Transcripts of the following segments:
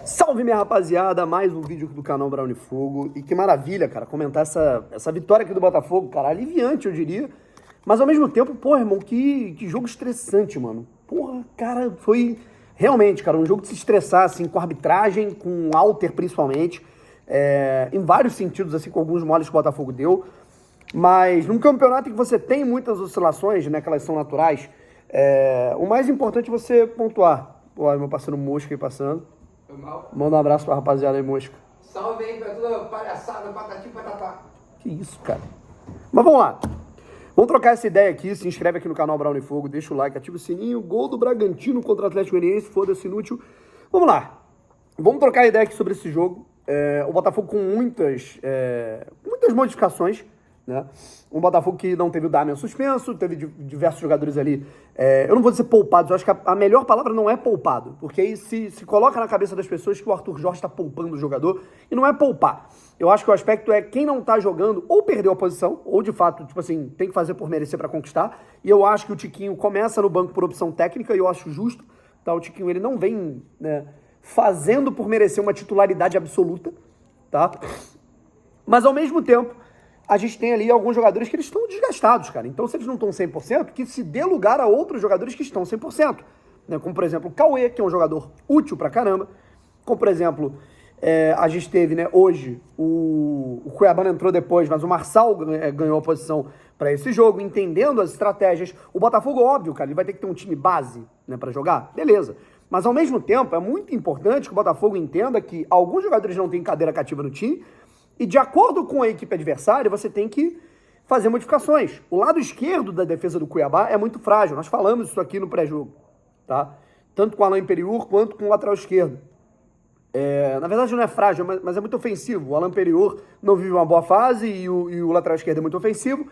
Salve, minha rapaziada, mais um vídeo aqui do canal Brown e Fogo. E que maravilha, cara, comentar essa vitória aqui do Botafogo, cara, aliviante, eu diria. Mas ao mesmo tempo, pô, irmão, que jogo estressante, mano. Porra, cara, foi realmente, cara, um jogo de se estressar, assim, com arbitragem, com o Alter principalmente, em vários sentidos, assim, com alguns moles que o Botafogo deu. Mas num campeonato em que você tem muitas oscilações, né, que elas são naturais, o mais importante é você pontuar. Pô, meu parceiro Mosca aí passando. Foi mal? Manda um abraço pra rapaziada aí, Mosca. Salve aí pra toda palhaçada, patati patatá. Que isso, cara. Mas vamos lá. Vamos trocar essa ideia aqui. Se inscreve aqui no canal Brown e Fogo, deixa o like, ativa o sininho. Gol do Bragantino contra o Atlético Goianiense, foda-se, inútil. Vamos lá. Vamos trocar ideia aqui sobre esse jogo. O Botafogo com muitas modificações, né? Um Botafogo que não teve o Damian suspenso, teve diversos jogadores ali. Eu não vou dizer poupados, eu acho que a melhor palavra não é poupado, porque aí se coloca na cabeça das pessoas que o Arthur Jorge está poupando o jogador, e não é poupar. Eu acho que o aspecto é quem não tá jogando ou perdeu a posição, ou de fato, tipo assim, tem que fazer por merecer para conquistar. E eu acho que o Tiquinho começa no banco por opção técnica, e eu acho justo. Tá? O Tiquinho ele não vem, né, fazendo por merecer uma titularidade absoluta, tá? Mas ao mesmo tempo, a gente tem ali alguns jogadores que eles estão desgastados, cara. Então, se eles não estão 100%, que se dê lugar a outros jogadores que estão 100%. Né? Como, por exemplo, o Cauê, que é um jogador útil pra caramba. Como, por exemplo, a gente teve, né, hoje, o Cuiabá entrou depois, mas o Marçal ganhou a posição para esse jogo, entendendo as estratégias. O Botafogo, óbvio, cara, ele vai ter que ter um time base, né, para jogar. Beleza. Mas, ao mesmo tempo, é muito importante que o Botafogo entenda que alguns jogadores não têm cadeira cativa no time. E de acordo com a equipe adversária, você tem que fazer modificações. O lado esquerdo da defesa do Cuiabá é muito frágil. Nós falamos isso aqui no pré-jogo, tá? Tanto com o Alain Periur quanto com o lateral esquerdo. Na verdade não é frágil, mas é muito ofensivo. O Alain Periur não vive uma boa fase e o lateral esquerdo é muito ofensivo.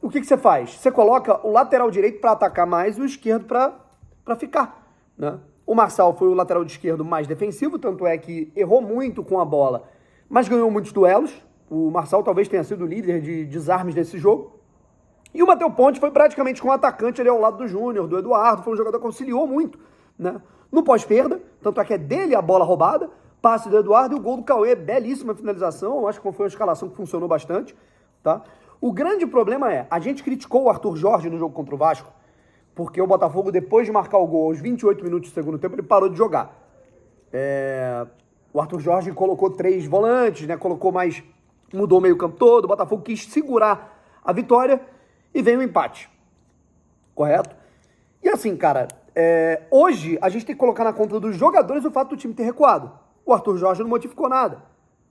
O que você faz? Você coloca o lateral direito para atacar mais e o esquerdo para ficar, né? O Marçal foi o lateral esquerdo mais defensivo, tanto é que errou muito com a bola, mas ganhou muitos duelos. O Marçal talvez tenha sido o líder de desarmes desse jogo. E o Matheus Ponte foi praticamente com um atacante ali ao lado do Júnior, do Eduardo. Foi um jogador que auxiliou muito, né? No pós-perda, tanto é que é dele a bola roubada, passe do Eduardo e o gol do Cauê, belíssima finalização. Eu acho que foi uma escalação que funcionou bastante, tá? O grande problema a gente criticou o Arthur Jorge no jogo contra o Vasco, porque o Botafogo, depois de marcar o gol aos 28 minutos do segundo tempo, ele parou de jogar. O Arthur Jorge colocou 3 volantes, né? Mudou o meio-campo todo. O Botafogo quis segurar a vitória e veio o empate. Correto? E assim, cara, hoje a gente tem que colocar na conta dos jogadores o fato do time ter recuado. O Arthur Jorge não modificou nada.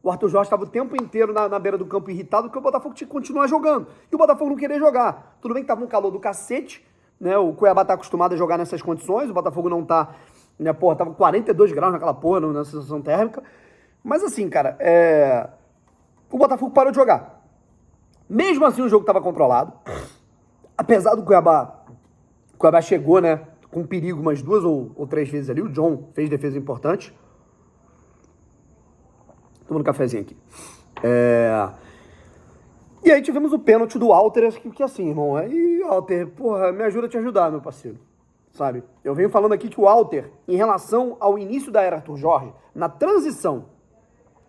O Arthur Jorge estava o tempo inteiro na beira do campo irritado porque o Botafogo tinha que continuar jogando. E o Botafogo não queria jogar. Tudo bem que tava um calor do cacete, né? O Cuiabá tá acostumado a jogar nessas condições. O Botafogo não tá, né? Porra, tava 42 graus naquela porra, na sensação térmica. Mas assim, cara, o Botafogo parou de jogar. Mesmo assim, o jogo tava controlado. Apesar do Cuiabá chegou, né, com perigo umas 2 ou 3 vezes ali. O John fez defesa importante. Tomando um cafezinho aqui. E aí tivemos o pênalti do Alter, que assim, irmão, aí, Alter, porra, me ajuda a te ajudar, meu parceiro. Sabe? Eu venho falando aqui que o Alter, em relação ao início da era Arthur Jorge, na transição,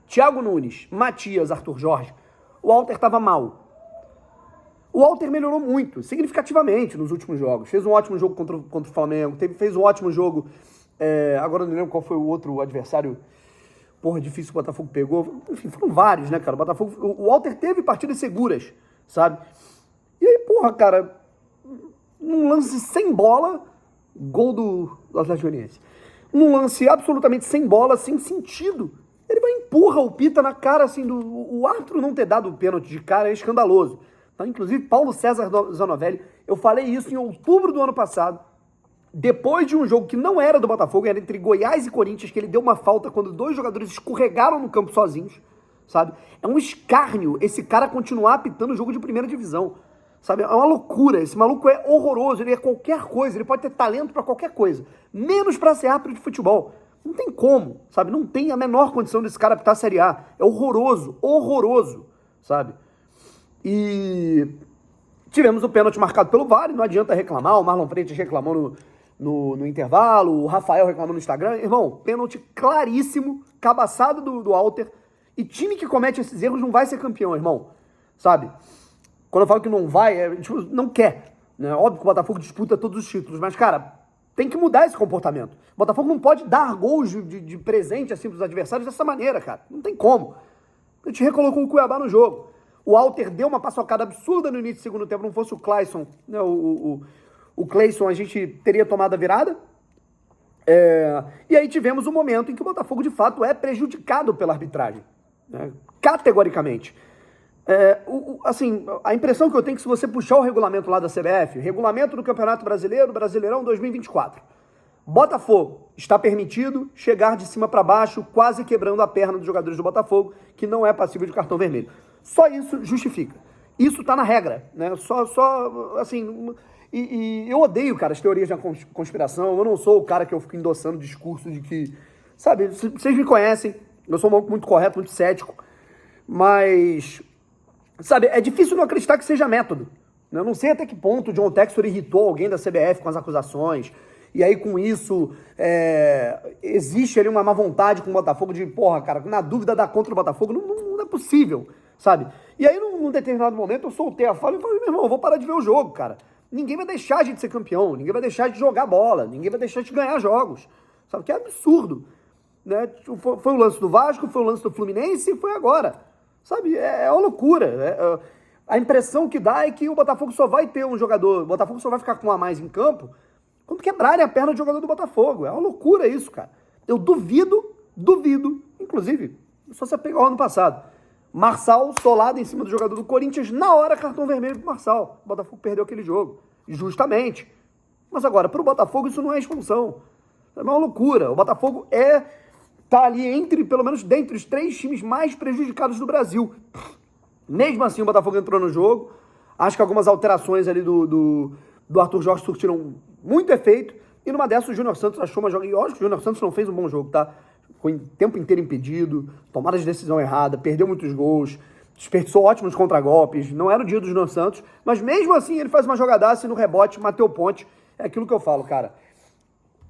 Thiago Nunes, Matias, Arthur Jorge, o Alter estava mal. O Alter melhorou muito, significativamente, nos últimos jogos. Fez um ótimo jogo contra o Flamengo, fez um ótimo jogo, agora eu não lembro qual foi o outro adversário, porra, difícil que o Botafogo pegou. Enfim, foram vários, né, cara? O Alter teve partidas seguras, sabe? E aí, porra, cara, num lance sem bola, gol do Atlético Goianiense. Num lance absolutamente sem bola, sem sentido. Ele vai empurra o Pita na cara, assim, o árbitro não ter dado o pênalti de cara é escandaloso. Tá? Inclusive, Paulo César Zanovelli, eu falei isso em outubro do ano passado, depois de um jogo que não era do Botafogo, era entre Goiás e Corinthians, que ele deu uma falta quando 2 jogadores escorregaram no campo sozinhos, sabe? É um escárnio esse cara continuar apitando o jogo de primeira divisão. Sabe, é uma loucura, esse maluco é horroroso, ele é qualquer coisa, ele pode ter talento pra qualquer coisa, menos pra ser árbitro de futebol. Não tem como, sabe, não tem a menor condição desse cara apitar a Série A, é horroroso, horroroso, sabe. E tivemos o pênalti marcado pelo VAR, não adianta reclamar, o Marlon Freitas reclamou no intervalo, o Rafael reclamou no Instagram. Irmão, pênalti claríssimo, cabaçado do Walter. E time que comete esses erros não vai ser campeão, irmão. Sabe? Quando eu falo que não vai, tipo, não quer. Né? Óbvio que o Botafogo disputa todos os títulos, mas, cara, tem que mudar esse comportamento. O Botafogo não pode dar gols de presente assim pros adversários dessa maneira, cara. Não tem como. A gente recolocou o Cuiabá no jogo. O Walter deu uma paçocada absurda no início do segundo tempo. Não fosse o Clayson, né, o Clayson, a gente teria tomado a virada. E aí tivemos um momento em que o Botafogo, de fato, é prejudicado pela arbitragem. Né, categoricamente. Assim, a impressão que eu tenho é que se você puxar o regulamento lá da CBF, regulamento do Campeonato Brasileiro, Brasileirão 2024, Botafogo está permitido chegar de cima para baixo, quase quebrando a perna dos jogadores do Botafogo, que não é passível de cartão vermelho. Só isso justifica. Isso tá na regra, né? Só assim... E eu odeio, cara, as teorias da conspiração. Eu não sou o cara que eu fico endossando discurso de que... Sabe, vocês me conhecem, eu sou muito correto, muito cético, mas... Sabe, é difícil não acreditar que seja método. Eu não sei até que ponto o John Textor irritou alguém da CBF com as acusações. E aí, com isso, existe ali uma má vontade com o Botafogo de, porra, cara, na dúvida dá contra o Botafogo. Não é possível, sabe? E aí, num determinado momento, eu soltei a fala e falei, meu irmão, eu vou parar de ver o jogo, cara. Ninguém vai deixar a gente ser campeão, ninguém vai deixar de jogar bola, ninguém vai deixar de ganhar jogos. Sabe, que é absurdo. Né? Foi o lance do Vasco, foi o lance do Fluminense e foi agora. Sabe, é uma loucura. A impressão que dá é que o Botafogo só vai ter um jogador, o Botafogo só vai ficar com um a mais em campo quando quebrarem a perna do jogador do Botafogo. É uma loucura isso, cara. Eu duvido, inclusive, só você pegar o ano passado, Marçal solado em cima do jogador do Corinthians, na hora cartão vermelho pro Marçal. O Botafogo perdeu aquele jogo, justamente. Mas agora, pro Botafogo isso não é expulsão. É uma loucura. O Botafogo tá ali pelo menos dentre os 3 times mais prejudicados do Brasil. Mesmo assim, o Botafogo entrou no jogo. Acho que algumas alterações ali do Arthur Jorge surtiram muito efeito. E numa dessas, o Júnior Santos achou uma jogada. E lógico que o Júnior Santos não fez um bom jogo, tá? Foi o tempo inteiro impedido, tomada de decisão errada, perdeu muitos gols, desperdiçou ótimos contragolpes. Não era o dia do Júnior Santos, mas mesmo assim ele faz uma jogadaça e no rebote, Matheus Ponte. É aquilo que eu falo, cara.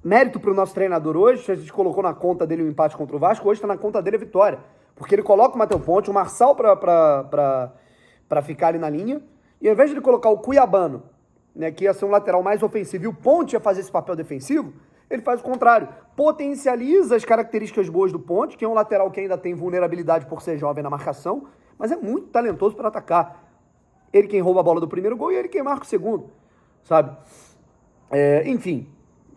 Mérito pro nosso treinador hoje, a gente colocou na conta dele o empate contra o Vasco, hoje tá na conta dele a vitória. Porque ele coloca o Matheus Ponte, o Marçal pra ficar ali na linha, e ao invés de ele colocar o Cuiabano, né, que ia ser um lateral mais ofensivo, e o Ponte ia fazer esse papel defensivo, ele faz o contrário. Potencializa as características boas do Ponte, que é um lateral que ainda tem vulnerabilidade por ser jovem na marcação, mas é muito talentoso para atacar. Ele quem rouba a bola do primeiro gol e ele quem marca o segundo, sabe? Enfim,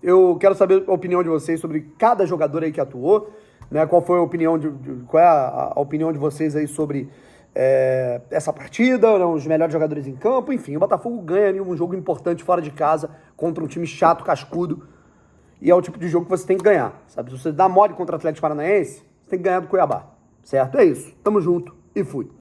eu quero saber a opinião de vocês sobre cada jogador aí que atuou, né? Qual foi a opinião qual é a opinião de vocês aí sobre essa partida, né? Os melhores jogadores em campo, enfim, o Botafogo ganha ali um jogo importante fora de casa contra um time chato, cascudo, e é o tipo de jogo que você tem que ganhar, sabe? Se você dá mole contra o Atlético Paranaense, você tem que ganhar do Cuiabá, certo? É isso, tamo junto e fui.